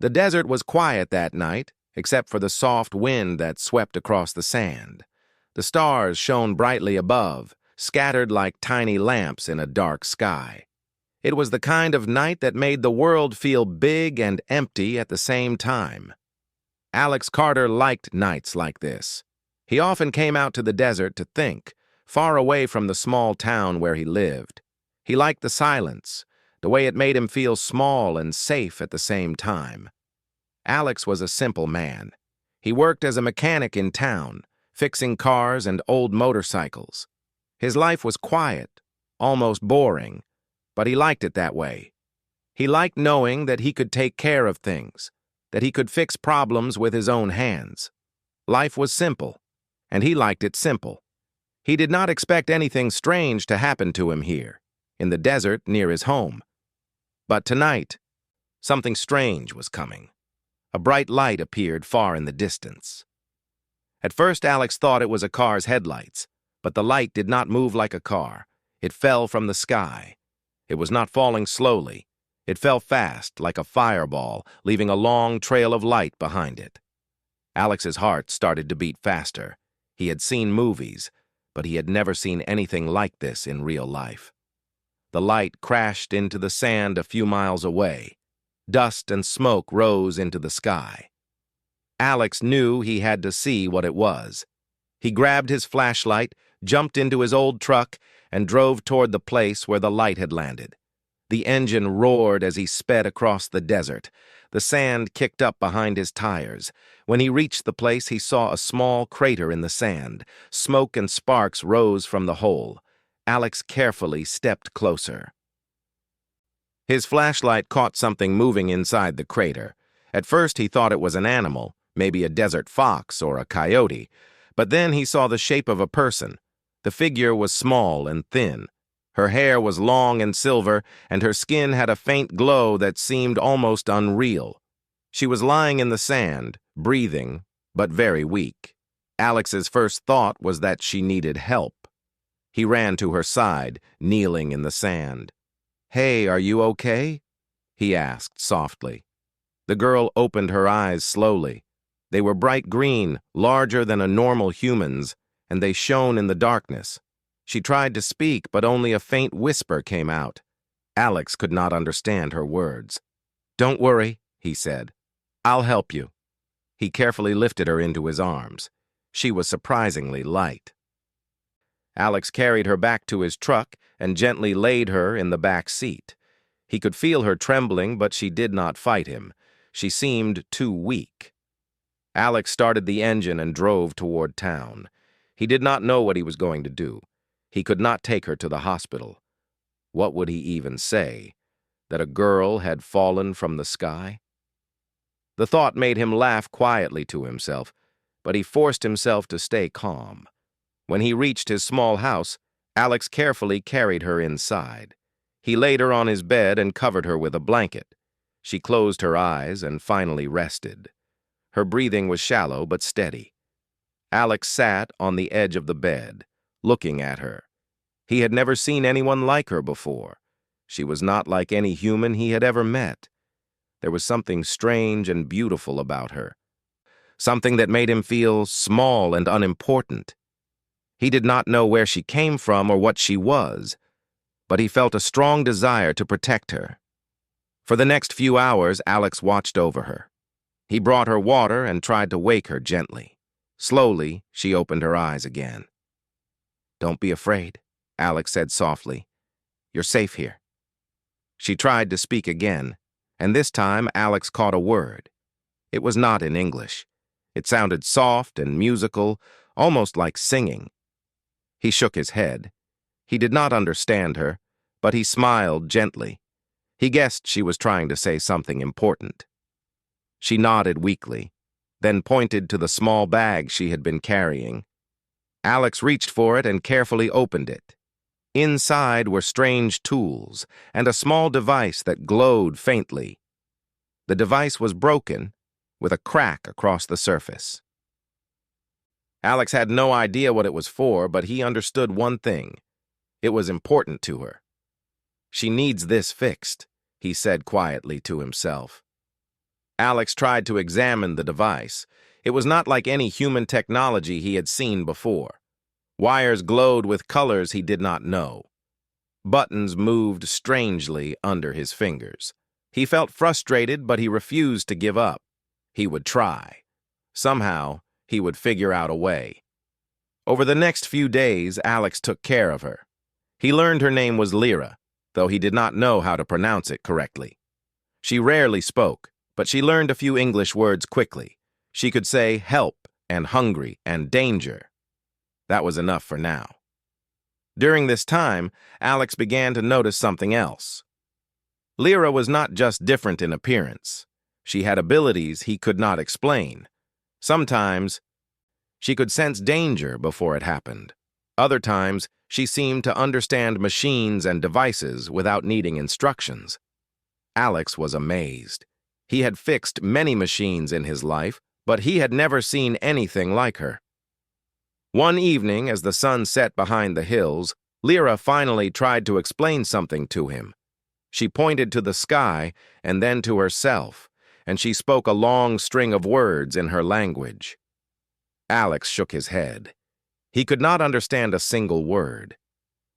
The desert was quiet that night, except for the soft wind that swept across the sand. The stars shone brightly above, scattered like tiny lamps in a dark sky. It was the kind of night that made the world feel big and empty at the same time. Alex Carter liked nights like this. He often came out to the desert to think, far away from the small town where he lived. He liked the silence, the way it made him feel small and safe at the same time. Alex was a simple man. He worked as a mechanic in town, fixing cars and old motorcycles. His life was quiet, almost boring, but he liked it that way. He liked knowing that he could take care of things, that he could fix problems with his own hands. Life was simple, and he liked it simple. He did not expect anything strange to happen to him here, in the desert near his home. But tonight, something strange was coming. A bright light appeared far in the distance. At first, Alex thought it was a car's headlights, but the light did not move like a car. It fell from the sky. It was not falling slowly. It fell fast, like a fireball, leaving a long trail of light behind it. Alex's heart started to beat faster. He had seen movies, but he had never seen anything like this in real life. The light crashed into the sand a few miles away. Dust and smoke rose into the sky. Alex knew he had to see what it was. He grabbed his flashlight, jumped into his old truck, and drove toward the place where the light had landed. The engine roared as he sped across the desert. The sand kicked up behind his tires. When he reached the place, he saw a small crater in the sand. Smoke and sparks rose from the hole. Alex carefully stepped closer. His flashlight caught something moving inside the crater. At first, he thought it was an animal, maybe a desert fox or a coyote. But then he saw the shape of a person. The figure was small and thin. Her hair was long and silver, and her skin had a faint glow that seemed almost unreal. She was lying in the sand, breathing, but very weak. Alex's first thought was that she needed help. He ran to her side, kneeling in the sand. "Hey, are you okay?" he asked softly. The girl opened her eyes slowly. They were bright green, larger than a normal human's, and they shone in the darkness. She tried to speak, but only a faint whisper came out. Alex could not understand her words. "Don't worry," he said. "I'll help you." He carefully lifted her into his arms. She was surprisingly light. Alex carried her back to his truck and gently laid her in the back seat. He could feel her trembling, but she did not fight him. She seemed too weak. Alex started the engine and drove toward town. He did not know what he was going to do. He could not take her to the hospital. What would he even say? That a girl had fallen from the sky? The thought made him laugh quietly to himself, but he forced himself to stay calm. When he reached his small house, Alex carefully carried her inside. He laid her on his bed and covered her with a blanket. She closed her eyes and finally rested. Her breathing was shallow but steady. Alex sat on the edge of the bed, looking at her. He had never seen anyone like her before. She was not like any human he had ever met. There was something strange and beautiful about her, something that made him feel small and unimportant. He did not know where she came from or what she was, but he felt a strong desire to protect her. For the next few hours, Alex watched over her. He brought her water and tried to wake her gently. Slowly, she opened her eyes again. "Don't be afraid," Alex said softly. "You're safe here." She tried to speak again, and this time Alex caught a word. It was not in English. It sounded soft and musical, almost like singing. He shook his head. He did not understand her, but he smiled gently. He guessed she was trying to say something important. She nodded weakly, then pointed to the small bag she had been carrying. Alex reached for it and carefully opened it. Inside were strange tools and a small device that glowed faintly. The device was broken, with a crack across the surface. Alex had no idea what it was for, but he understood one thing. It was important to her. "She needs this fixed," he said quietly to himself. Alex tried to examine the device. It was not like any human technology he had seen before. Wires glowed with colors he did not know. Buttons moved strangely under his fingers. He felt frustrated, but he refused to give up. He would try. Somehow, he would figure out a way. Over the next few days, Alex took care of her. He learned her name was Lyra, though he did not know how to pronounce it correctly. She rarely spoke, but she learned a few English words quickly. She could say help and hungry and danger. That was enough for now. During this time, Alex began to notice something else. Lyra was not just different in appearance. She had abilities he could not explain. Sometimes, she could sense danger before it happened. Other times, she seemed to understand machines and devices without needing instructions. Alex was amazed. He had fixed many machines in his life, but he had never seen anything like her. One evening, as the sun set behind the hills, Lyra finally tried to explain something to him. She pointed to the sky and then to herself, and she spoke a long string of words in her language. Alex shook his head. He could not understand a single word,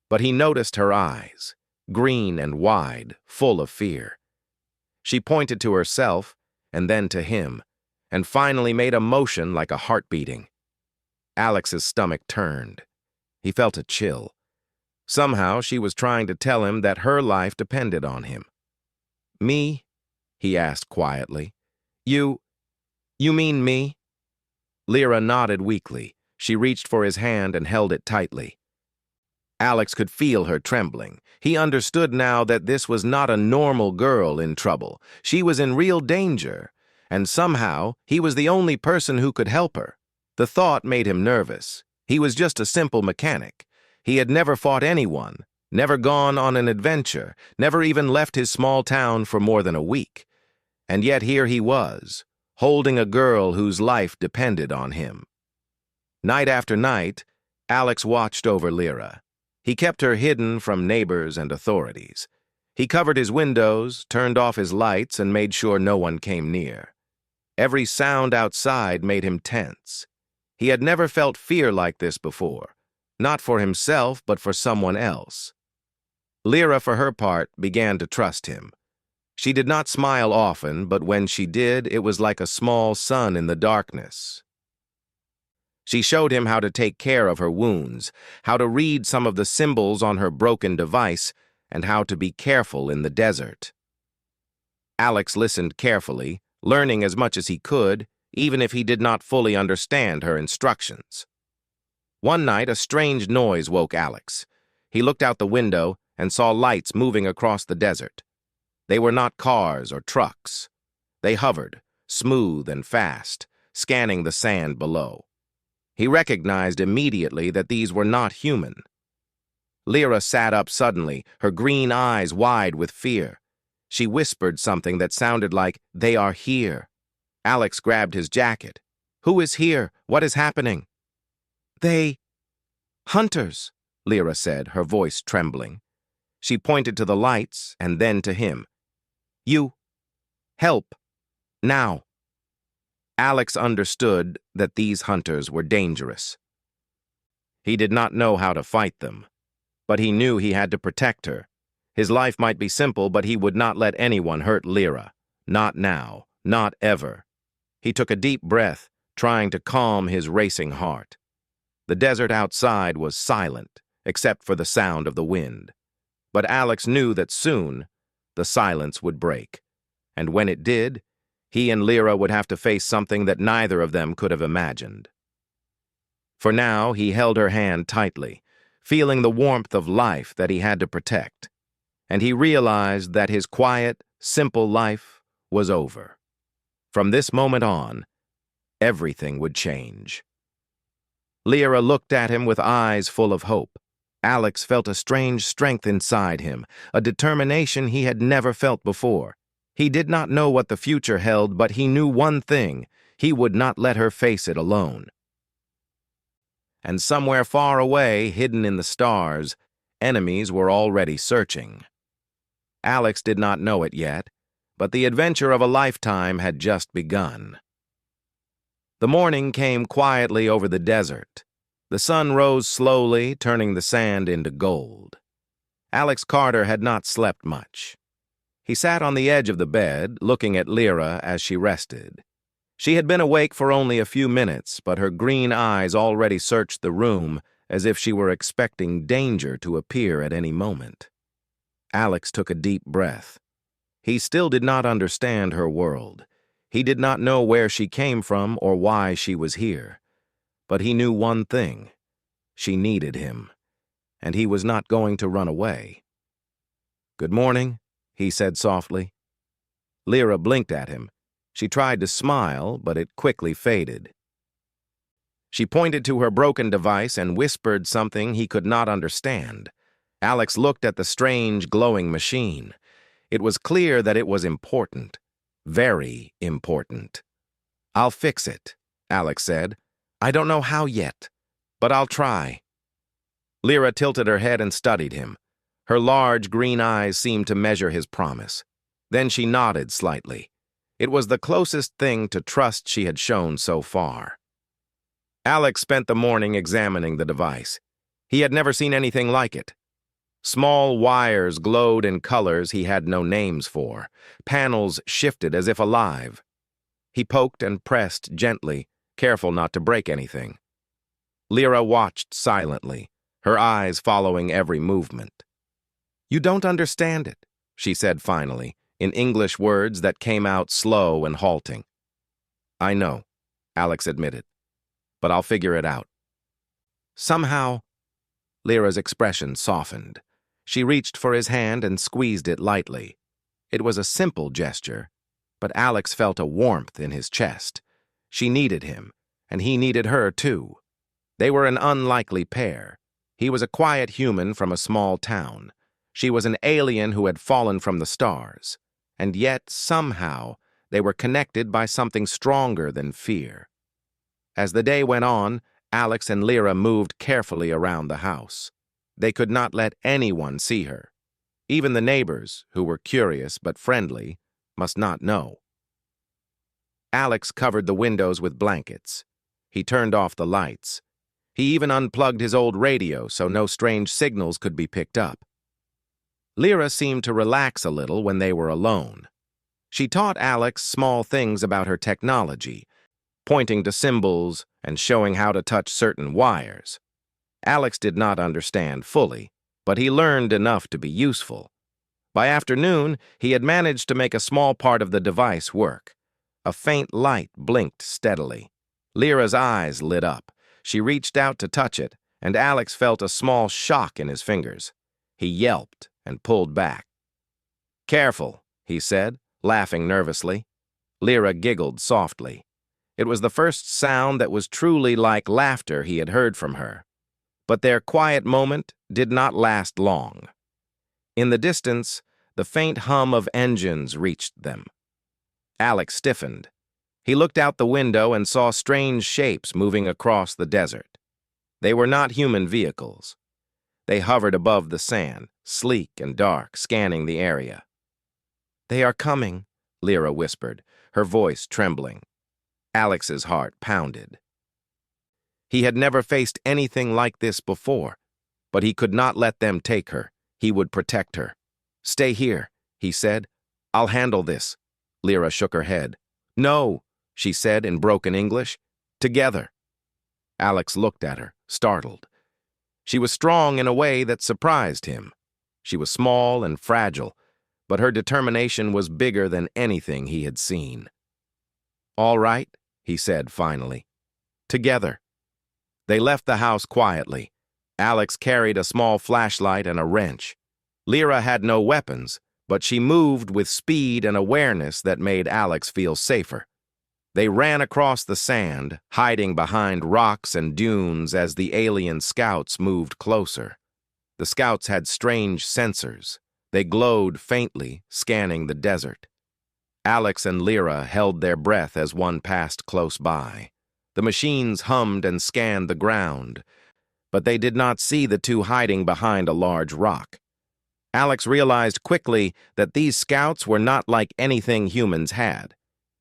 but he noticed her eyes, green and wide, full of fear. She pointed to herself and then to him, and finally made a motion like a heart beating. Alex's stomach turned. He felt a chill. Somehow she was trying to tell him that her life depended on him. "Me?" he asked quietly. You mean me?" Lyra nodded weakly. She reached for his hand and held it tightly. Alex could feel her trembling. He understood now that this was not a normal girl in trouble. She was in real danger, and somehow he was the only person who could help her. The thought made him nervous. He was just a simple mechanic. He had never fought anyone, never gone on an adventure, never even left his small town for more than a week. And yet here he was, holding a girl whose life depended on him. Night after night, Alex watched over Lyra. He kept her hidden from neighbors and authorities. He covered his windows, turned off his lights, and made sure no one came near. Every sound outside made him tense. He had never felt fear like this before, not for himself, but for someone else. Lyra, for her part, began to trust him. She did not smile often, but when she did, it was like a small sun in the darkness. She showed him how to take care of her wounds, how to read some of the symbols on her broken device, and how to be careful in the desert. Alex listened carefully, learning as much as he could, even if he did not fully understand her instructions. One night, a strange noise woke Alex. He looked out the window and saw lights moving across the desert. They were not cars or trucks. They hovered, smooth and fast, scanning the sand below. He recognized immediately that these were not human. Lyra sat up suddenly, her green eyes wide with fear. She whispered something that sounded like, "They are here." Alex grabbed his jacket. "Who is here? What is happening?" Hunters," Lyra said, her voice trembling. She pointed to the lights and then to him. "You, help, now." Alex understood that these hunters were dangerous. He did not know how to fight them, but he knew he had to protect her. His life might be simple, but he would not let anyone hurt Lyra. Not now, not ever. He took a deep breath, trying to calm his racing heart. The desert outside was silent, except for the sound of the wind. But Alex knew that soon the silence would break. And when it did, he and Lyra would have to face something that neither of them could have imagined. For now, he held her hand tightly, feeling the warmth of life that he had to protect. And he realized that his quiet, simple life was over. From this moment on, everything would change. Lyra looked at him with eyes full of hope. Alex felt a strange strength inside him, a determination he had never felt before. He did not know what the future held, but he knew one thing: he would not let her face it alone. And somewhere far away, hidden in the stars, enemies were already searching. Alex did not know it yet, but the adventure of a lifetime had just begun. The morning came quietly over the desert. The sun rose slowly, turning the sand into gold. Alex Carter had not slept much. He sat on the edge of the bed, looking at Lyra as she rested. She had been awake for only a few minutes, but her green eyes already searched the room as if she were expecting danger to appear at any moment. Alex took a deep breath. He still did not understand her world. He did not know where she came from or why she was here. But he knew one thing. She needed him, and he was not going to run away. "Good morning," he said softly. Lyra blinked at him. She tried to smile, but it quickly faded. She pointed to her broken device and whispered something he could not understand. Alex looked at the strange, glowing machine. It was clear that it was important. Very important. "I'll fix it," Alex said. "I don't know how yet, but I'll try." Lyra tilted her head and studied him. Her large green eyes seemed to measure his promise. Then she nodded slightly. It was the closest thing to trust she had shown so far. Alex spent the morning examining the device. He had never seen anything like it. Small wires glowed in colors he had no names for. Panels shifted as if alive. He poked and pressed gently, careful not to break anything. Lyra watched silently, her eyes following every movement. "You don't understand it," she said finally, in English words that came out slow and halting. "I know," Alex admitted, "but I'll figure it out." Somehow, Lyra's expression softened. She reached for his hand and squeezed it lightly. It was a simple gesture, but Alex felt a warmth in his chest. She needed him, and he needed her too. They were an unlikely pair. He was a quiet human from a small town. She was an alien who had fallen from the stars. And yet, somehow, they were connected by something stronger than fear. As the day went on, Alex and Lyra moved carefully around the house. They could not let anyone see her. Even the neighbors, who were curious but friendly, must not know. Alex covered the windows with blankets. He turned off the lights. He even unplugged his old radio so no strange signals could be picked up. Lyra seemed to relax a little when they were alone. She taught Alex small things about her technology, pointing to symbols and showing how to touch certain wires. Alex did not understand fully, but he learned enough to be useful. By afternoon, he had managed to make a small part of the device work. A faint light blinked steadily. Lyra's eyes lit up. She reached out to touch it, and Alex felt a small shock in his fingers. He yelped and pulled back. "Careful," he said, laughing nervously. Lyra giggled softly. It was the first sound that was truly like laughter he had heard from her. But their quiet moment did not last long. In the distance, the faint hum of engines reached them. Alex stiffened. He looked out the window and saw strange shapes moving across the desert. They were not human vehicles. They hovered above the sand, sleek and dark, scanning the area. "They are coming," Lyra whispered, her voice trembling. Alex's heart pounded. He had never faced anything like this before, but he could not let them take her. He would protect her. "Stay here," he said. "I'll handle this." Lyra shook her head. "No," she said in broken English. "Together." Alex looked at her, startled. She was strong in a way that surprised him. She was small and fragile, but her determination was bigger than anything he had seen. "All right," he said finally. "Together." They left the house quietly. Alex carried a small flashlight and a wrench. Lyra had no weapons, but she moved with speed and awareness that made Alex feel safer. They ran across the sand, hiding behind rocks and dunes as the alien scouts moved closer. The scouts had strange sensors. They glowed faintly, scanning the desert. Alex and Lyra held their breath as one passed close by. The machines hummed and scanned the ground, but they did not see the two hiding behind a large rock. Alex realized quickly that these scouts were not like anything humans had.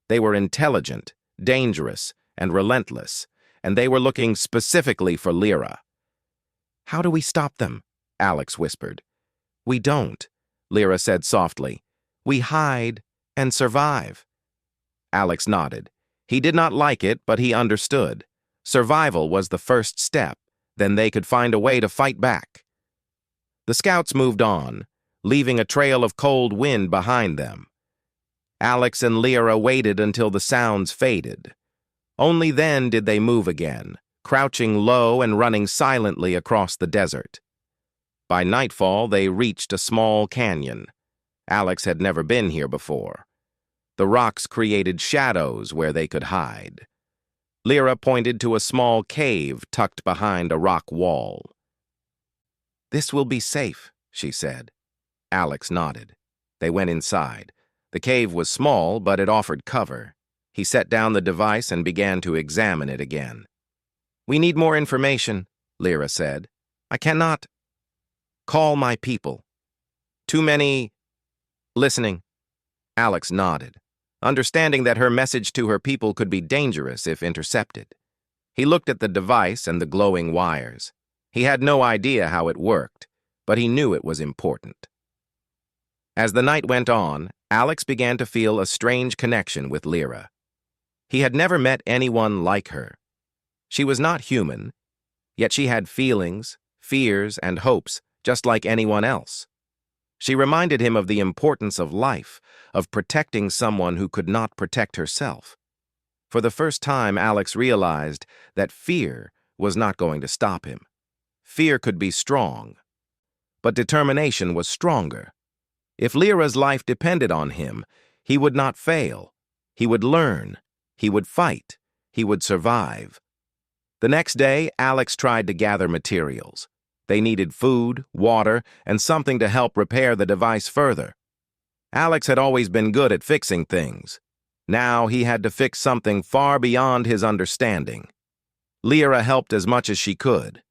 They were intelligent, dangerous, and relentless, and they were looking specifically for Lyra. "How do we stop them?" Alex whispered. "We don't," Lyra said softly. "We hide and survive." Alex nodded. He did not like it, but he understood. Survival was the first step. Then they could find a way to fight back. The scouts moved on, leaving a trail of cold wind behind them. Alex and Lyra waited until the sounds faded. Only then did they move again, crouching low and running silently across the desert. By nightfall, they reached a small canyon. Alex had never been here before. The rocks created shadows where they could hide. Lyra pointed to a small cave tucked behind a rock wall. "This will be safe," she said. Alex nodded. They went inside. The cave was small, but it offered cover. He set down the device and began to examine it again. "We need more information," Lyra said. "I cannot call my people. Too many listening." Alex nodded, understanding that her message to her people could be dangerous if intercepted. He looked at the device and the glowing wires. He had no idea how it worked, but he knew it was important. As the night went on, Alex began to feel a strange connection with Lyra. He had never met anyone like her. She was not human, yet she had feelings, fears, and hopes just like anyone else. She reminded him of the importance of life, of protecting someone who could not protect herself. For the first time, Alex realized that fear was not going to stop him. Fear could be strong, but determination was stronger. If Lyra's life depended on him, he would not fail. He would learn. He would fight. He would survive. The next day, Alex tried to gather materials. They needed food, water, and something to help repair the device further. Alex had always been good at fixing things. Now he had to fix something far beyond his understanding. Lyra helped as much as she could.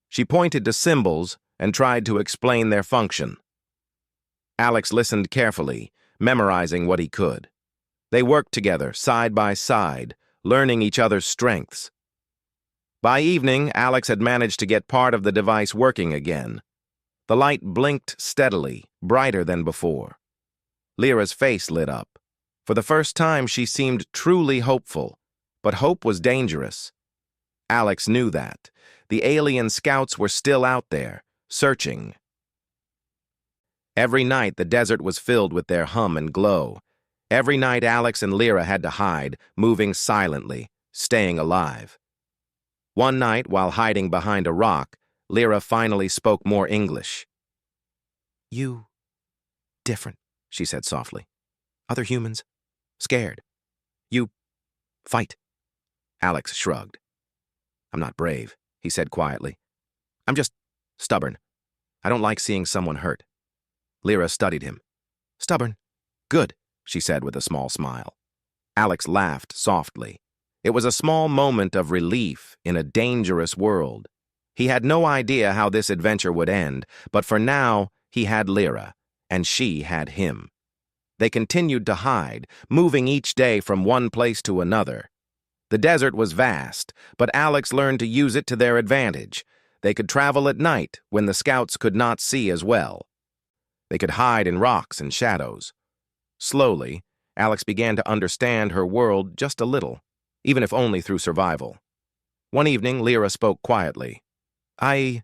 She pointed to symbols and tried to explain their function. Alex listened carefully, memorizing what he could. They worked together, side by side, learning each other's strengths. By evening, Alex had managed to get part of the device working again. The light blinked steadily, brighter than before. Lyra's face lit up. For the first time, she seemed truly hopeful, but hope was dangerous. Alex knew that. The alien scouts were still out there, searching. Every night, the desert was filled with their hum and glow. Every night, Alex and Lyra had to hide, moving silently, staying alive. One night, while hiding behind a rock, Lyra finally spoke more English. "You different," she said softly. "Other humans, scared. You fight." Alex shrugged. "I'm not brave," he said quietly. "I'm just stubborn. I don't like seeing someone hurt." Lyra studied him. "Stubborn? Good," she said with a small smile. Alex laughed softly. It was a small moment of relief in a dangerous world. He had no idea how this adventure would end, but for now, he had Lyra, and she had him. They continued to hide, moving each day from one place to another. The desert was vast, but Alex learned to use it to their advantage. They could travel at night when the scouts could not see as well. They could hide in rocks and shadows. Slowly, Alex began to understand her world just a little, even if only through survival. One evening, Lyra spoke quietly. "I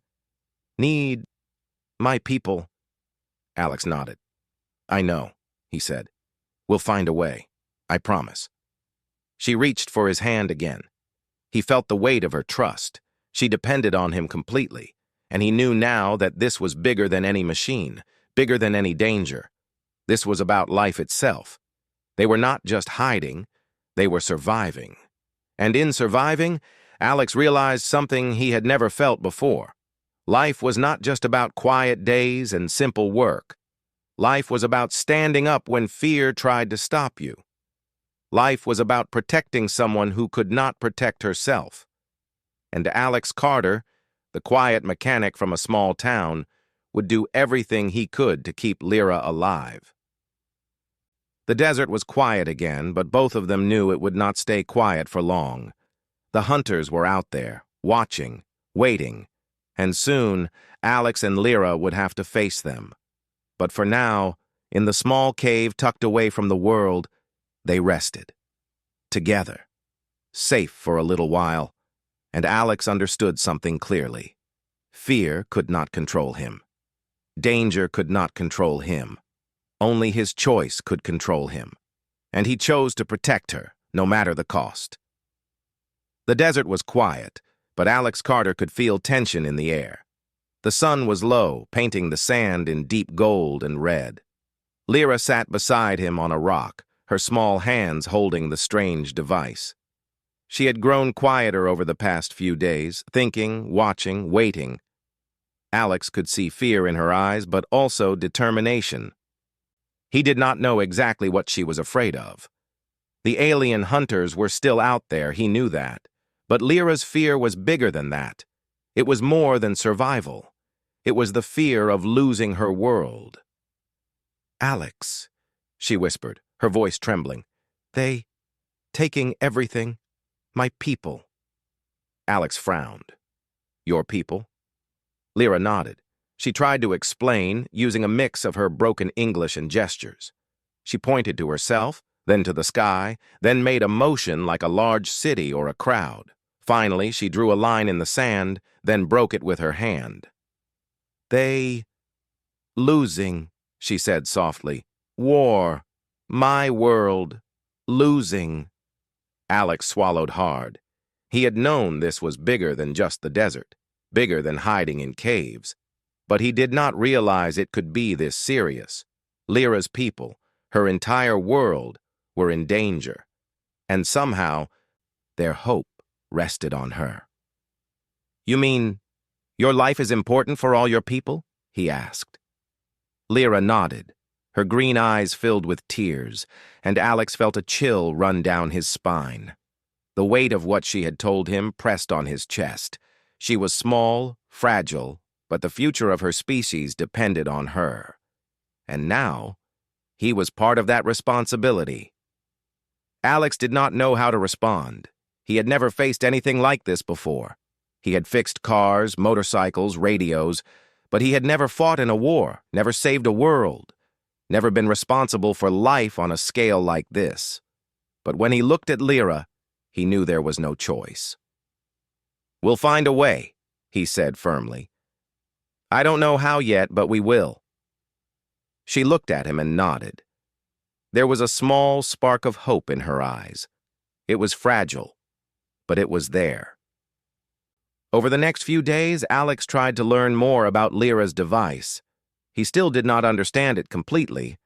need my people." Alex nodded. "I know," he said. "We'll find a way. I promise." She reached for his hand again. He felt the weight of her trust. She depended on him completely, and he knew now that this was bigger than any machine, bigger than any danger. This was about life itself. They were not just hiding, they were surviving. And in surviving, Alex realized something he had never felt before. Life was not just about quiet days and simple work. Life was about standing up when fear tried to stop you. Life was about protecting someone who could not protect herself. And Alex Carter, the quiet mechanic from a small town, would do everything he could to keep Lyra alive. The desert was quiet again, but both of them knew it would not stay quiet for long. The hunters were out there, watching, waiting, and soon Alex and Lyra would have to face them. But for now, in the small cave tucked away from the world, they rested. Together. Safe for a little while. And Alex understood something clearly. Fear could not control him. Danger could not control him. Only his choice could control him. And he chose to protect her, no matter the cost. The desert was quiet, but Alex Carter could feel tension in the air. The sun was low, painting the sand in deep gold and red. Lyra sat beside him on a rock, her small hands holding the strange device. She had grown quieter over the past few days, thinking, watching, waiting. Alex could see fear in her eyes, but also determination. He did not know exactly what she was afraid of. The alien hunters were still out there, he knew that. But Lyra's fear was bigger than that. It was more than survival. It was the fear of losing her world. "Alex," she whispered, her voice trembling. "They... taking everything. My people." Alex frowned. "Your people?" Lyra nodded. She tried to explain, using a mix of her broken English and gestures. She pointed to herself, then to the sky, then made a motion like a large city or a crowd. Finally, she drew a line in the sand, then broke it with her hand. "They... losing," she said softly. "War. My world. Losing." Alex swallowed hard. He had known this was bigger than just the desert, bigger than hiding in caves. But he did not realize it could be this serious. Lyra's people, her entire world, were in danger. And somehow, their hope rested on her. "You mean, your life is important for all your people?" he asked. Lyra nodded. Her green eyes filled with tears, and Alex felt a chill run down his spine. The weight of what she had told him pressed on his chest. She was small, fragile, but the future of her species depended on her. And now, he was part of that responsibility. Alex did not know how to respond. He had never faced anything like this before. He had fixed cars, motorcycles, radios, but he had never fought in a war, never saved a world, never been responsible for life on a scale like this. But when he looked at Lyra, he knew there was no choice. "We'll find a way," he said firmly. "I don't know how yet, but we will." She looked at him and nodded. There was a small spark of hope in her eyes. It was fragile, but it was there. Over the next few days, Alex tried to learn more about Lyra's device. He still did not understand it completely,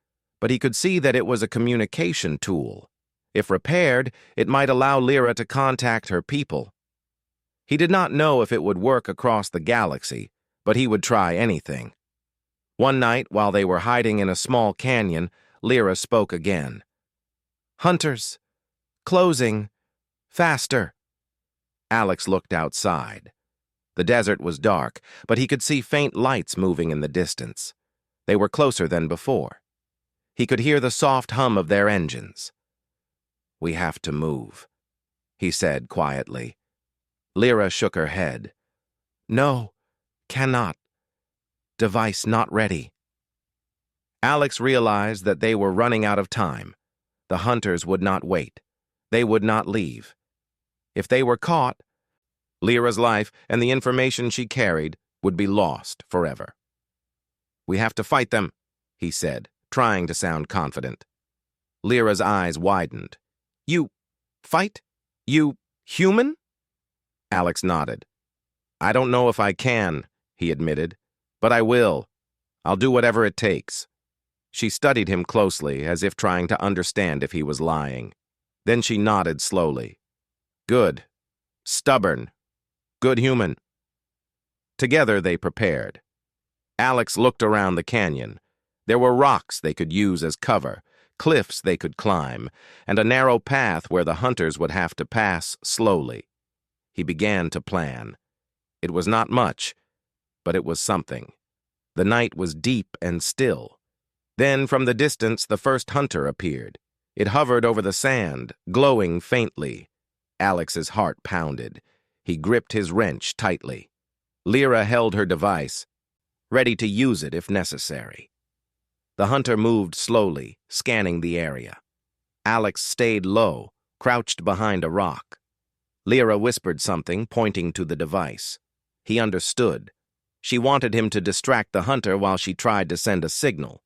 but he could see that it was a communication tool. If repaired, it might allow Lyra to contact her people. He did not know if it would work across the galaxy, but he would try anything. One night, while they were hiding in a small canyon, Lyra spoke again. "Hunters. Closing. Faster." Alex looked outside. The desert was dark, but he could see faint lights moving in the distance. They were closer than before. He could hear the soft hum of their engines. "We have to move," he said quietly. Lyra shook her head. "No, cannot. Device not ready." Alex realized that they were running out of time. The hunters would not wait. They would not leave. If they were caught, Lyra's life and the information she carried would be lost forever. "We have to fight them," he said, trying to sound confident. Lyra's eyes widened. "You fight? You human?" Alex nodded. "I don't know if I can," he admitted, "but I will. I'll do whatever it takes." She studied him closely, as if trying to understand if he was lying. Then she nodded slowly. "Good. Stubborn. Good human." Together they prepared. Alex looked around the canyon. There were rocks they could use as cover, cliffs they could climb, and a narrow path where the hunters would have to pass slowly. He began to plan. It was not much, but it was something. The night was deep and still. Then, from the distance, the first hunter appeared. It hovered over the sand, glowing faintly. Alex's heart pounded. He gripped his wrench tightly. Lyra held her device, ready to use it if necessary. The hunter moved slowly, scanning the area. Alex stayed low, crouched behind a rock. Lyra whispered something, pointing to the device. He understood. She wanted him to distract the hunter while she tried to send a signal.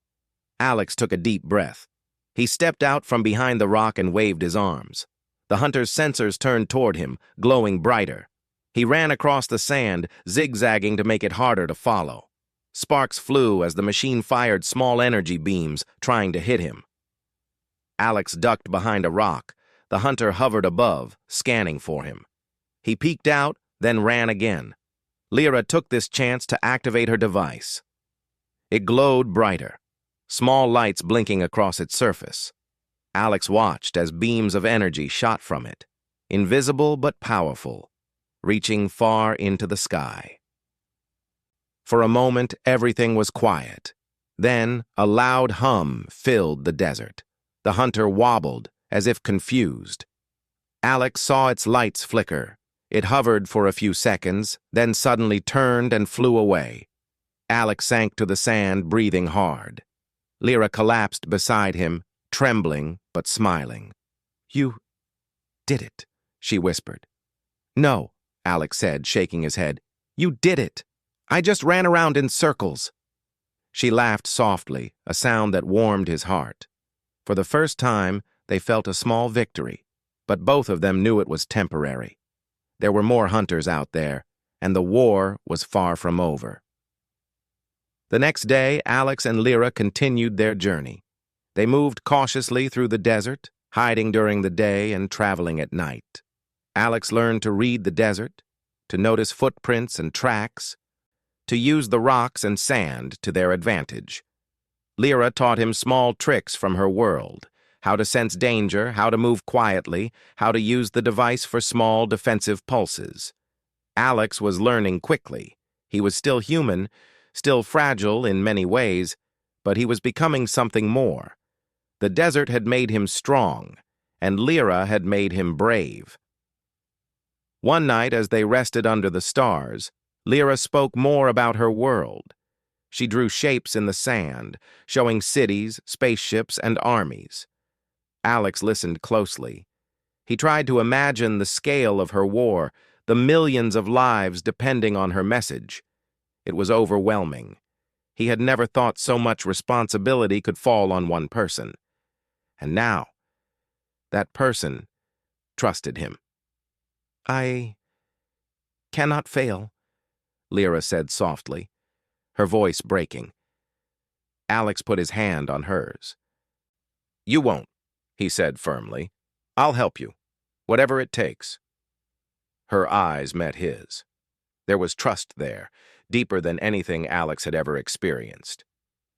Alex took a deep breath. He stepped out from behind the rock and waved his arms. The hunter's sensors turned toward him, glowing brighter. He ran across the sand, zigzagging to make it harder to follow. Sparks flew as the machine fired small energy beams, trying to hit him. Alex ducked behind a rock. The hunter hovered above, scanning for him. He peeked out, then ran again. Lyra took this chance to activate her device. It glowed brighter, small lights blinking across its surface. Alex watched as beams of energy shot from it, invisible but powerful, reaching far into the sky. For a moment, everything was quiet. Then, a loud hum filled the desert. The hunter wobbled, as if confused. Alex saw its lights flicker. It hovered for a few seconds, then suddenly turned and flew away. Alex sank to the sand, breathing hard. Lyra collapsed beside him, trembling but smiling. "You did it," she whispered. "No," Alex said, shaking his head. "You did it. I just ran around in circles." She laughed softly, a sound that warmed his heart. For the first time, they felt a small victory, but both of them knew it was temporary. There were more hunters out there, and the war was far from over. The next day, Alex and Lyra continued their journey. They moved cautiously through the desert, hiding during the day and traveling at night. Alex learned to read the desert, to notice footprints and tracks, to use the rocks and sand to their advantage. Lyra taught him small tricks from her world, how to sense danger, how to move quietly, how to use the device for small defensive pulses. Alex was learning quickly. He was still human, still fragile in many ways, but he was becoming something more. The desert had made him strong, and Lyra had made him brave. One night, as they rested under the stars, Lyra spoke more about her world. She drew shapes in the sand, showing cities, spaceships, and armies. Alex listened closely. He tried to imagine the scale of her war, the millions of lives depending on her message. It was overwhelming. He had never thought so much responsibility could fall on one person. And now, that person trusted him. "I cannot fail," Lyra said softly, her voice breaking. Alex put his hand on hers. "You won't," he said firmly. "I'll help you, whatever it takes." Her eyes met his. There was trust there, deeper than anything Alex had ever experienced.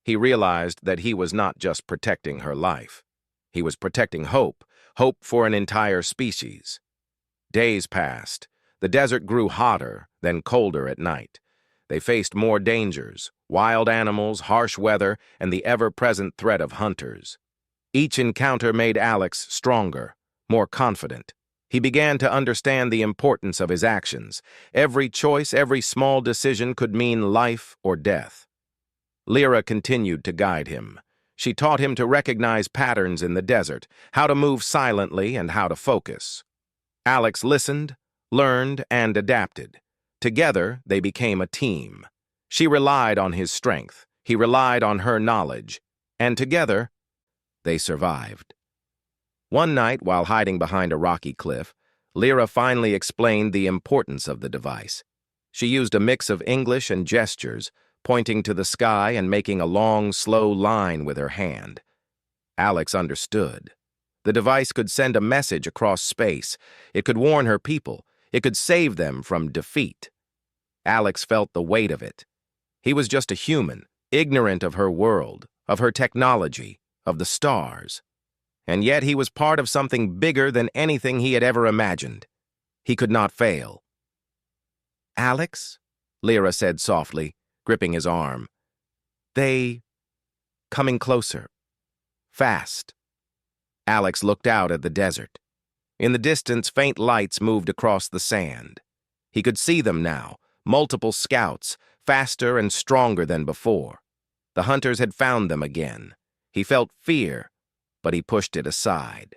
He realized that he was not just protecting her life. He was protecting hope, hope for an entire species. Days passed. The desert grew hotter, then colder at night. They faced more dangers, wild animals, harsh weather, and the ever-present threat of hunters. Each encounter made Alex stronger, more confident. He began to understand the importance of his actions. Every choice, every small decision could mean life or death. Lyra continued to guide him. She taught him to recognize patterns in the desert, how to move silently, and how to focus. Alex listened, learned, and adapted. Together, they became a team. She relied on his strength. He relied on her knowledge. And together, they survived. One night, while hiding behind a rocky cliff, Lyra finally explained the importance of the device. She used a mix of English and gestures, pointing to the sky and making a long, slow line with her hand. Alex understood. The device could send a message across space. It could warn her people. It could save them from defeat. Alex felt the weight of it. He was just a human, ignorant of her world, of her technology, of the stars. And yet he was part of something bigger than anything he had ever imagined. He could not fail. "Alex?" Lyra said softly, gripping his arm. They coming closer. Fast. Alex looked out at the desert. In the distance, faint lights moved across the sand. He could see them now, multiple scouts, faster and stronger than before. The hunters had found them again. He felt fear, but he pushed it aside.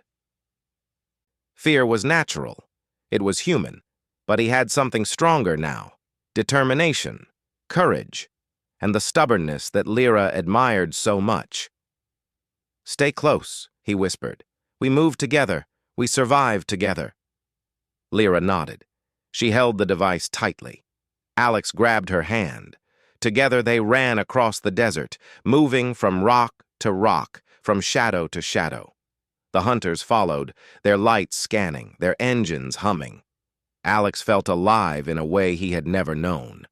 Fear was natural. It was human, but he had something stronger now: determination, courage, and the stubbornness that Lyra admired so much. "Stay close," he whispered. "We move together. We survive together." Lyra nodded. She held the device tightly. Alex grabbed her hand. Together they ran across the desert, moving from rock to rock, from shadow to shadow. The hunters followed, their lights scanning, their engines humming. Alex felt alive in a way he had never known.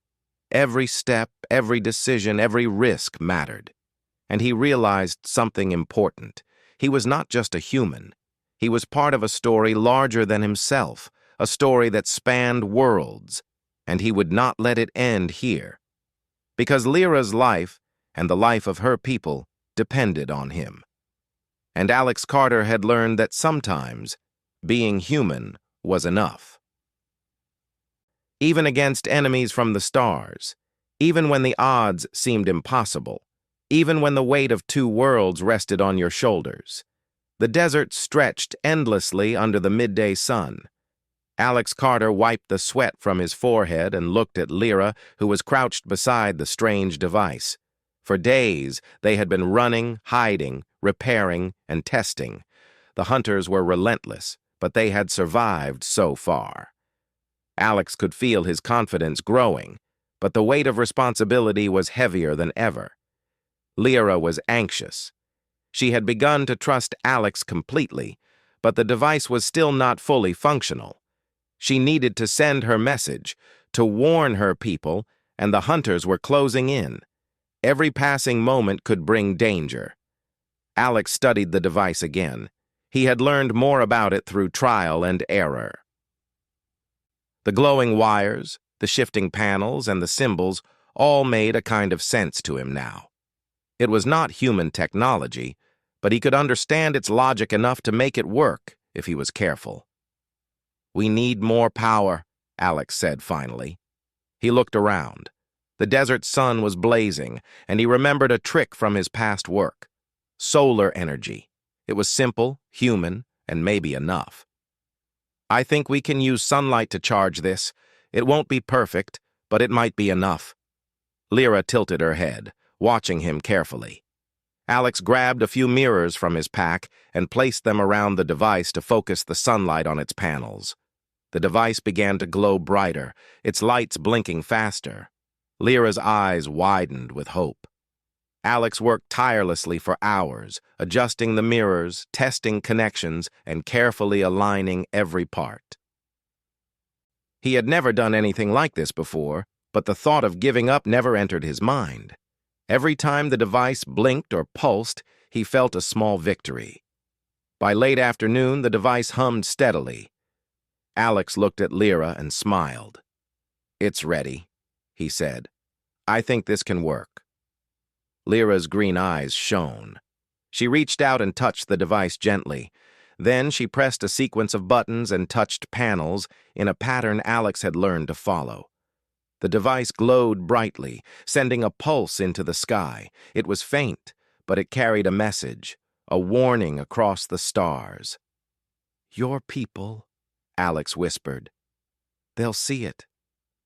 Every step, every decision, every risk mattered. And he realized something important. He was not just a human. He was part of a story larger than himself, a story that spanned worlds, and he would not let it end here. Because Lyra's life, and the life of her people, depended on him. And Alex Carter had learned that sometimes being human was enough. Even against enemies from the stars, even when the odds seemed impossible, even when the weight of two worlds rested on your shoulders, the desert stretched endlessly under the midday sun. Alex Carter wiped the sweat from his forehead and looked at Lyra, who was crouched beside the strange device. For days, they had been running, hiding, repairing, and testing. The hunters were relentless, but they had survived so far. Alex could feel his confidence growing, but the weight of responsibility was heavier than ever. Lyra was anxious. She had begun to trust Alex completely, but the device was still not fully functional. She needed to send her message, to warn her people, and the hunters were closing in. Every passing moment could bring danger. Alex studied the device again. He had learned more about it through trial and error. The glowing wires, the shifting panels, and the symbols all made a kind of sense to him now. It was not human technology, but he could understand its logic enough to make it work if he was careful. "We need more power," Alex said finally. He looked around. The desert sun was blazing, and he remembered a trick from his past work: solar energy. It was simple, human, and maybe enough. "I think we can use sunlight to charge this. It won't be perfect, but it might be enough." Lyra tilted her head, watching him carefully. Alex grabbed a few mirrors from his pack and placed them around the device to focus the sunlight on its panels. The device began to glow brighter, its lights blinking faster. Lyra's eyes widened with hope. Alex worked tirelessly for hours, adjusting the mirrors, testing connections, and carefully aligning every part. He had never done anything like this before, but the thought of giving up never entered his mind. Every time the device blinked or pulsed, he felt a small victory. By late afternoon, the device hummed steadily. Alex looked at Lyra and smiled. "It's ready," he said. "I think this can work." Lyra's green eyes shone. She reached out and touched the device gently. Then she pressed a sequence of buttons and touched panels in a pattern Alex had learned to follow. The device glowed brightly, sending a pulse into the sky. It was faint, but it carried a message, a warning across the stars. "Your people," Alex whispered. "They'll see it.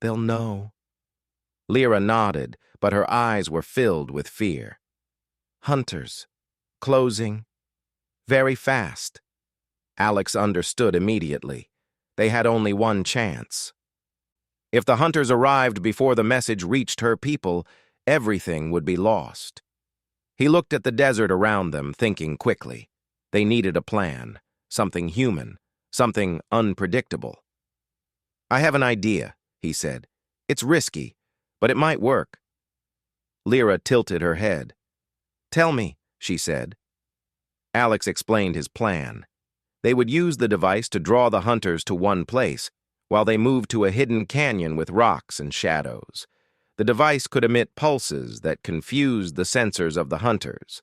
They'll know." Lyra nodded, but her eyes were filled with fear. Hunters. Closing. Very fast. Alex understood immediately. They had only one chance. If the hunters arrived before the message reached her people, everything would be lost. He looked at the desert around them, thinking quickly. They needed a plan, something human, something unpredictable. "I have an idea," he said. "It's risky, but it might work." Lyra tilted her head. "Tell me," she said. Alex explained his plan. They would use the device to draw the hunters to one place, while they moved to a hidden canyon with rocks and shadows. The device could emit pulses that confused the sensors of the hunters.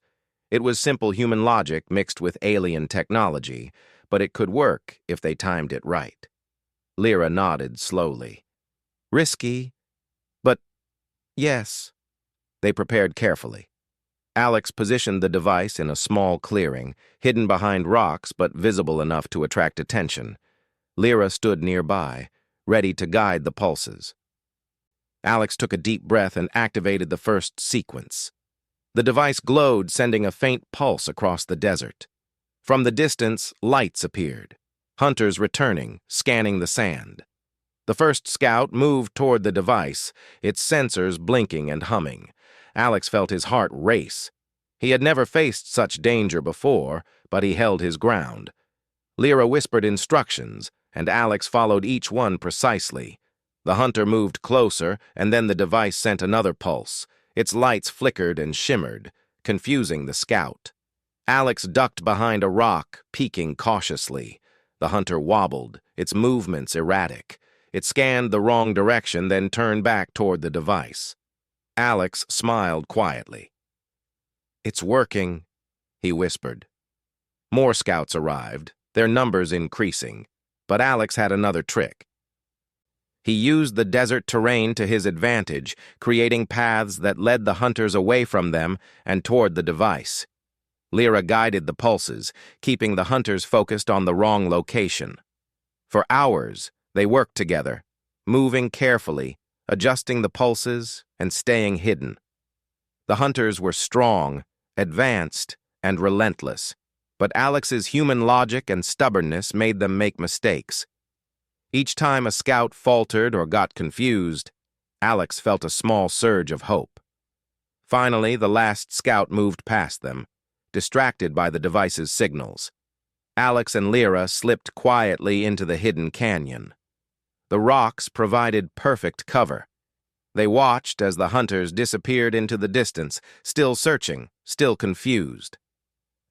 It was simple human logic mixed with alien technology, but it could work if they timed it right. Lyra nodded slowly. Risky, but yes. They prepared carefully. Alex positioned the device in a small clearing, hidden behind rocks but visible enough to attract attention. Lyra stood nearby, ready to guide the pulses. Alex took a deep breath and activated the first sequence. The device glowed, sending a faint pulse across the desert. From the distance, lights appeared. Hunters returning, scanning the sand. The first scout moved toward the device, its sensors blinking and humming. Alex felt his heart race. He had never faced such danger before, but he held his ground. Lyra whispered instructions, and Alex followed each one precisely. The hunter moved closer, and then the device sent another pulse. Its lights flickered and shimmered, confusing the scout. Alex ducked behind a rock, peeking cautiously. The hunter wobbled, its movements erratic. It scanned the wrong direction, then turned back toward the device. Alex smiled quietly. "It's working," he whispered. More scouts arrived, their numbers increasing, but Alex had another trick. He used the desert terrain to his advantage, creating paths that led the hunters away from them and toward the device. Lyra guided the pulses, keeping the hunters focused on the wrong location. For hours, they worked together, moving carefully, adjusting the pulses and staying hidden. The hunters were strong, advanced, and relentless, but Alex's human logic and stubbornness made them make mistakes. Each time a scout faltered or got confused, Alex felt a small surge of hope. Finally, the last scout moved past them, distracted by the device's signals. Alex and Lyra slipped quietly into the hidden canyon. The rocks provided perfect cover. They watched as the hunters disappeared into the distance, still searching, still confused.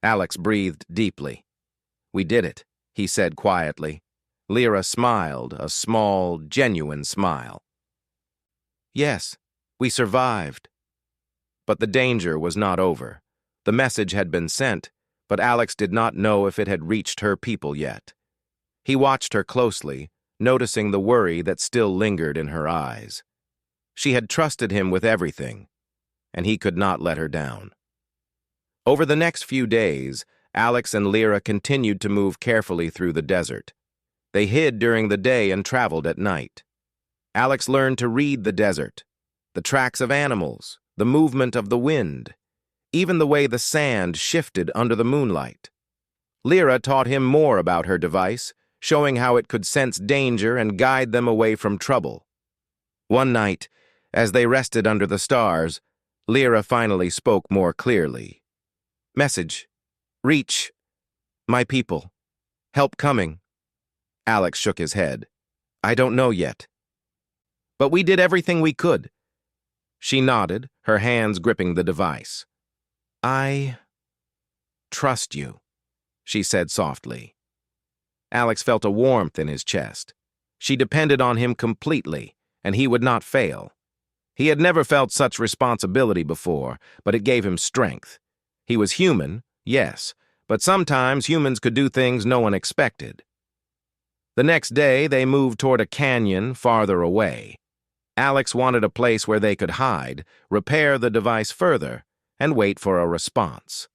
Alex breathed deeply. "We did it," he said quietly. Lyra smiled, a small, genuine smile. "Yes, we survived." But the danger was not over. The message had been sent, but Alex did not know if it had reached her people yet. He watched her closely, noticing the worry that still lingered in her eyes. She had trusted him with everything, and he could not let her down. Over the next few days, Alex and Lyra continued to move carefully through the desert. They hid during the day and traveled at night. Alex learned to read the desert, the tracks of animals, the movement of the wind, even the way the sand shifted under the moonlight. Lyra taught him more about her device, showing how it could sense danger and guide them away from trouble. One night, as they rested under the stars, Lyra finally spoke more clearly. "Message. Reach. My people. Help coming." Alex shook his head. "I don't know yet." "But we did everything we could." She nodded, her hands gripping the device. "I trust you," she said softly. Alex felt a warmth in his chest. She depended on him completely, and he would not fail. He had never felt such responsibility before, but it gave him strength. He was human, yes, but sometimes humans could do things no one expected. The next day, they moved toward a canyon farther away. Alex wanted a place where they could hide, repair the device further, and wait for a response.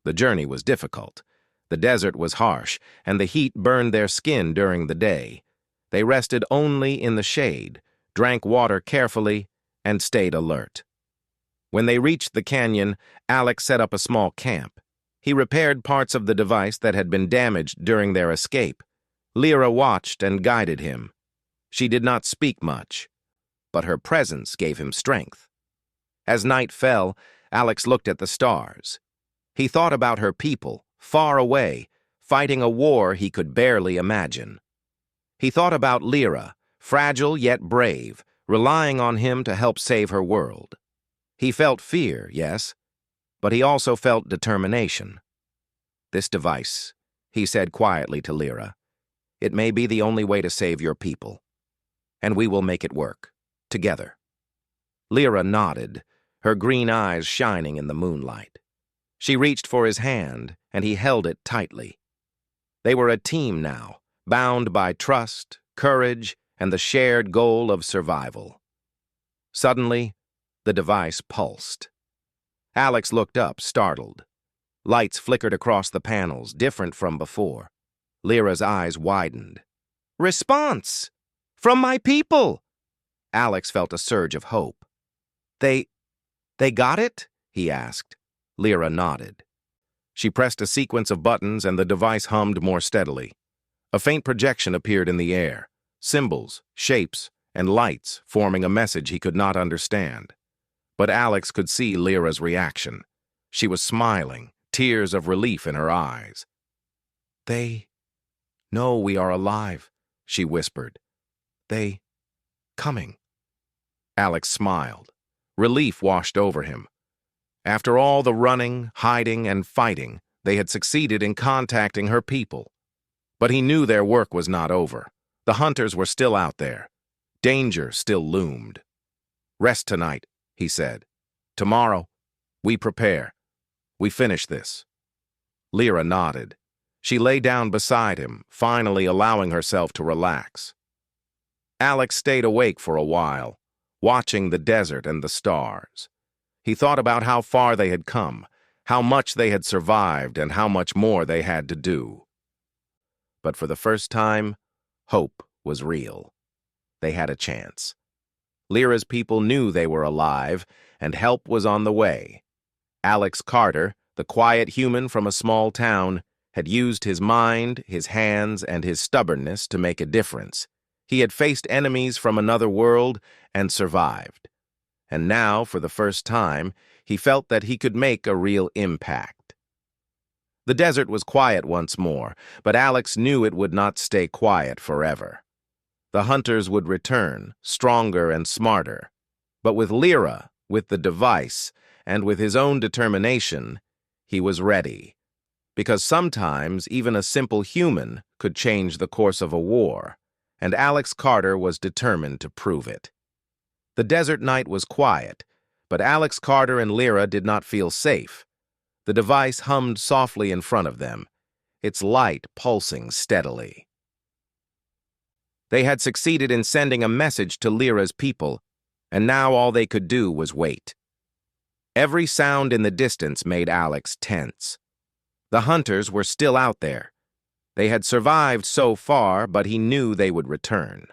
The journey was difficult. The desert was harsh, and the heat burned their skin during the day. They rested only in the shade, drank water carefully, and stayed alert. When they reached the canyon, Alex set up a small camp. He repaired parts of the device that had been damaged during their escape. Lyra watched and guided him. She did not speak much, but her presence gave him strength. As night fell, Alex looked at the stars. He thought about her people, far away, fighting a war he could barely imagine. He thought about Lyra, fragile yet brave, relying on him to help save her world. He felt fear, yes, but he also felt determination. "This device," he said quietly to Lyra, "it may be the only way to save your people, and we will make it work, together." Lyra nodded, her green eyes shining in the moonlight. She reached for his hand, and he held it tightly. They were a team now, bound by trust, courage, and the shared goal of survival. Suddenly, the device pulsed. Alex looked up, startled. Lights flickered across the panels, different from before. Lyra's eyes widened. "Response! From my people!" Alex felt a surge of hope. They got it?" he asked. Lyra nodded. She pressed a sequence of buttons and the device hummed more steadily. A faint projection appeared in the air, symbols, shapes, and lights forming a message he could not understand. But Alex could see Lyra's reaction. She was smiling, tears of relief in her eyes. "They know we are alive," she whispered. "They coming." Alex smiled. Relief washed over him. After all the running, hiding, and fighting, they had succeeded in contacting her people. But he knew their work was not over. The hunters were still out there. Danger still loomed. "Rest tonight," he said. "Tomorrow, we prepare. We finish this." Lyra nodded. She lay down beside him, finally allowing herself to relax. Alex stayed awake for a while, watching the desert and the stars. He thought about how far they had come, how much they had survived, and how much more they had to do. But for the first time, hope was real. They had a chance. Lyra's people knew they were alive, and help was on the way. Alex Carter, the quiet human from a small town, had used his mind, his hands, and his stubbornness to make a difference. He had faced enemies from another world and survived. And now, for the first time, he felt that he could make a real impact. The desert was quiet once more, but Alex knew it would not stay quiet forever. The hunters would return, stronger and smarter. But with Lyra, with the device, and with his own determination, he was ready. Because sometimes even a simple human could change the course of a war, and Alex Carter was determined to prove it. The desert night was quiet, but Alex Carter and Lyra did not feel safe. The device hummed softly in front of them, its light pulsing steadily. They had succeeded in sending a message to Lyra's people, and now all they could do was wait. Every sound in the distance made Alex tense. The hunters were still out there. They had survived so far, but he knew they would return.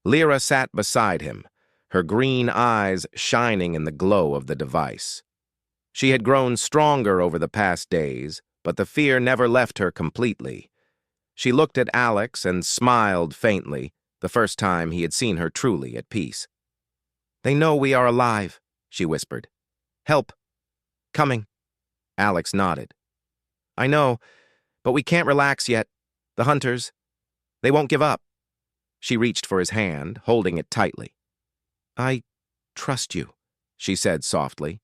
Lyra sat beside him, her green eyes shining in the glow of the device. She had grown stronger over the past days, but the fear never left her completely. She looked at Alex and smiled faintly, the first time he had seen her truly at peace. "They know we are alive," she whispered. "Help. Coming." Alex nodded. "I know, but we can't relax yet. The hunters, they won't give up." She reached for his hand, holding it tightly. "I trust you," she said softly.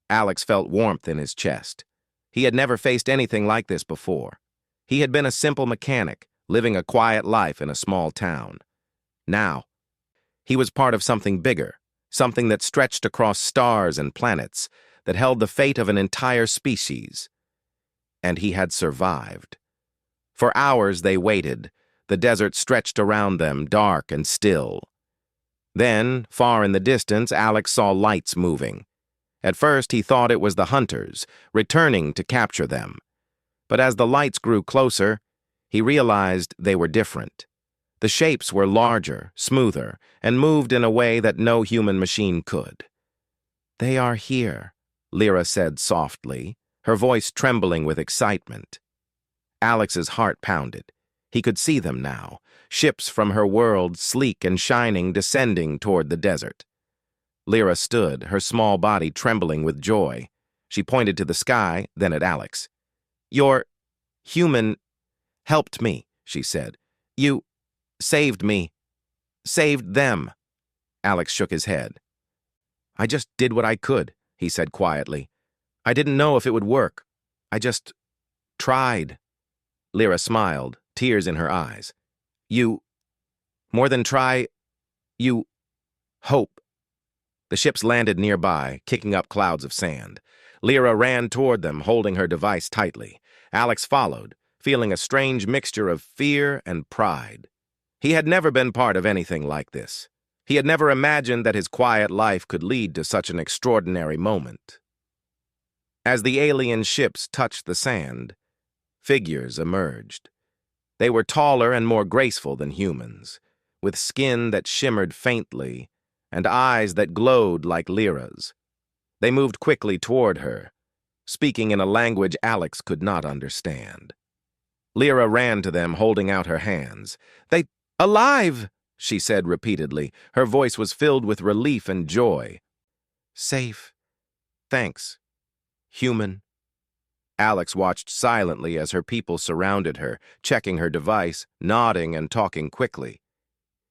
Alex felt warmth in his chest. He had never faced anything like this before. He had been a simple mechanic, living a quiet life in a small town. Now, he was part of something bigger, something that stretched across stars and planets, that held the fate of an entire species. And he had survived. For hours they waited. The desert stretched around them, dark and still. Then, far in the distance, Alex saw lights moving. At first, he thought it was the hunters, returning to capture them. But as the lights grew closer, he realized they were different. The shapes were larger, smoother, and moved in a way that no human machine could. "They are here," Lyra said softly, her voice trembling with excitement. Alex's heart pounded. He could see them now, ships from her world, sleek and shining, descending toward the desert. Lyra stood, her small body trembling with joy. She pointed to the sky, then at Alex. "Your human helped me," she said. "You saved me. Saved them." Alex shook his head. "I just did what I could," he said quietly. "I didn't know if it would work. I just tried." Lyra smiled, tears in her eyes. "You more than try, you hope." The ships landed nearby, kicking up clouds of sand. Lyra ran toward them, holding her device tightly. Alex followed, feeling a strange mixture of fear and pride. He had never been part of anything like this. He had never imagined that his quiet life could lead to such an extraordinary moment. As the alien ships touched the sand, figures emerged. They were taller and more graceful than humans, with skin that shimmered faintly and eyes that glowed like Lyra's. They moved quickly toward her, speaking in a language Alex could not understand. Lyra ran to them, holding out her hands. Alive!" she said repeatedly. Her voice was filled with relief and joy. "Safe. Thanks. Human." Alex watched silently as her people surrounded her, checking her device, nodding and talking quickly.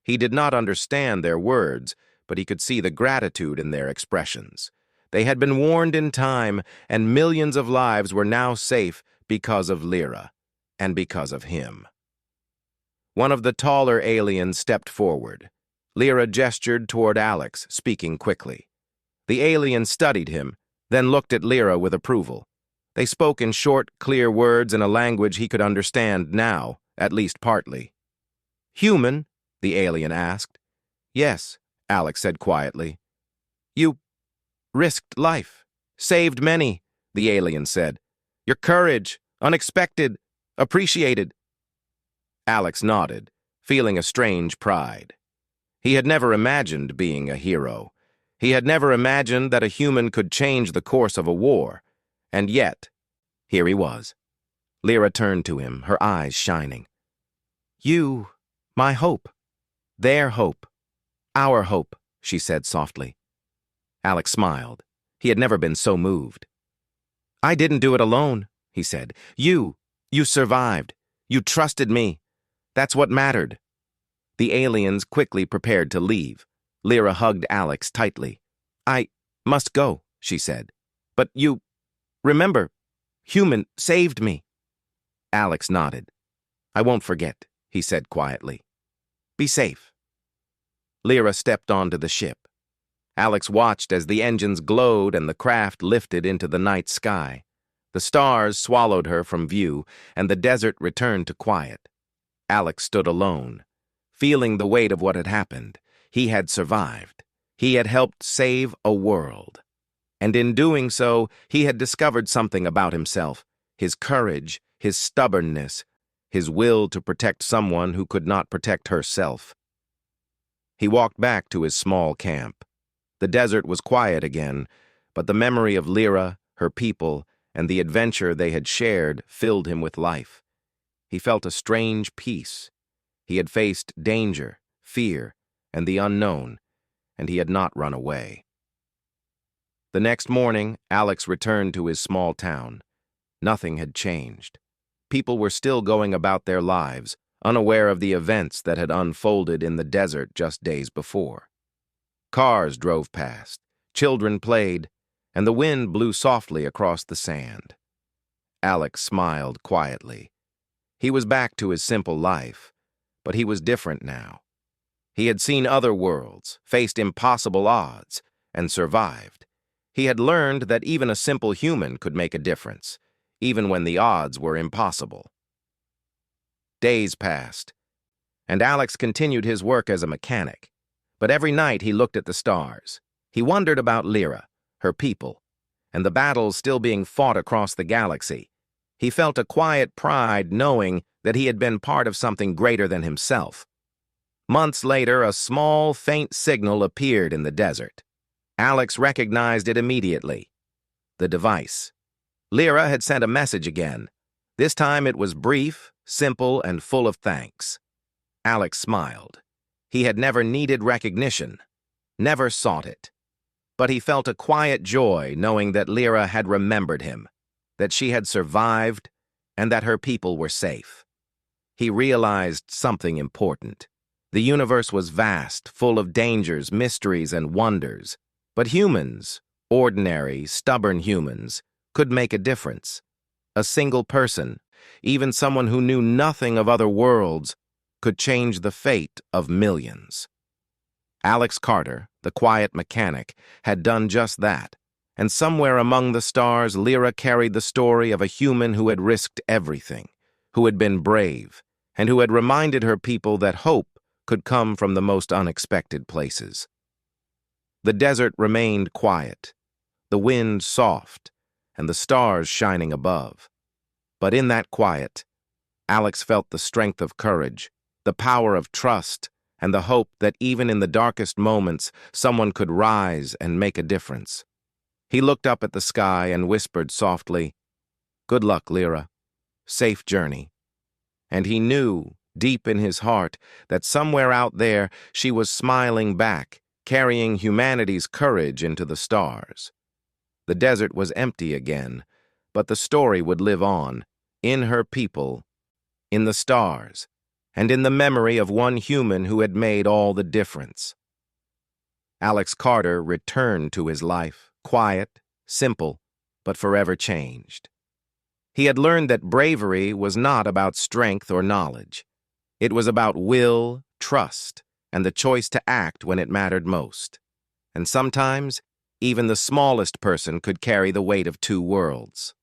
He did not understand their words, but he could see the gratitude in their expressions. They had been warned in time, and millions of lives were now safe because of Lyra, and because of him. One of the taller aliens stepped forward. Lyra gestured toward Alex, speaking quickly. The alien studied him, then looked at Lyra with approval. They spoke in short, clear words in a language he could understand now, at least partly. "Human?" the alien asked. "Yes," Alex said quietly. "You risked life, saved many," the alien said. "Your courage, unexpected, appreciated." Alex nodded, feeling a strange pride. He had never imagined being a hero. He had never imagined that a human could change the course of a war. And yet, here he was. Lyra turned to him, her eyes shining. "You, my hope. Their hope. Our hope," she said softly. Alex smiled. He had never been so moved. "I didn't do it alone," he said. You survived. You trusted me. That's what mattered." The aliens quickly prepared to leave. Lyra hugged Alex tightly. "I must go," she said. "But you, remember, human saved me." Alex nodded. "I won't forget," he said quietly. "Be safe." Lyra stepped onto the ship. Alex watched as the engines glowed and the craft lifted into the night sky. The stars swallowed her from view, and the desert returned to quiet. Alex stood alone, feeling the weight of what had happened. He had survived. He had helped save a world. And in doing so, he had discovered something about himself, his courage, his stubbornness, his will to protect someone who could not protect herself. He walked back to his small camp. The desert was quiet again, but the memory of Lyra, her people, and the adventure they had shared filled him with life. He felt a strange peace. He had faced danger, fear, and the unknown, and he had not run away. The next morning, Alex returned to his small town. Nothing had changed. People were still going about their lives, unaware of the events that had unfolded in the desert just days before. Cars drove past, children played, and the wind blew softly across the sand. Alex smiled quietly. He was back to his simple life, but he was different now. He had seen other worlds, faced impossible odds, and survived. He had learned that even a simple human could make a difference, even when the odds were impossible. Days passed, and Alex continued his work as a mechanic. But every night he looked at the stars. He wondered about Lyra, her people, and the battles still being fought across the galaxy. He felt a quiet pride knowing that he had been part of something greater than himself. Months later, a small, faint signal appeared in the desert. Alex recognized it immediately. The device. Lyra had sent a message again. This time it was brief, simple, and full of thanks. Alex smiled. He had never needed recognition, never sought it. But he felt a quiet joy knowing that Lyra had remembered him, that she had survived, and that her people were safe. He realized something important. The universe was vast, full of dangers, mysteries, and wonders. But humans, ordinary, stubborn humans, could make a difference. A single person, even someone who knew nothing of other worlds, could change the fate of millions. Alex Carter, the quiet mechanic, had done just that. And somewhere among the stars, Lyra carried the story of a human who had risked everything, who had been brave, and who had reminded her people that hope could come from the most unexpected places. The desert remained quiet, the wind soft, and the stars shining above. But in that quiet, Alex felt the strength of courage, the power of trust, and the hope that even in the darkest moments, someone could rise and make a difference. He looked up at the sky and whispered softly, "Good luck, Lyra. Safe journey." And he knew, deep in his heart, that somewhere out there she was smiling back, carrying humanity's courage into the stars. The desert was empty again, but the story would live on, in her people, in the stars, and in the memory of one human who had made all the difference. Alex Carter returned to his life, quiet, simple, but forever changed. He had learned that bravery was not about strength or knowledge. It was about will, trust, and the choice to act when it mattered most. And sometimes, even the smallest person could carry the weight of two worlds.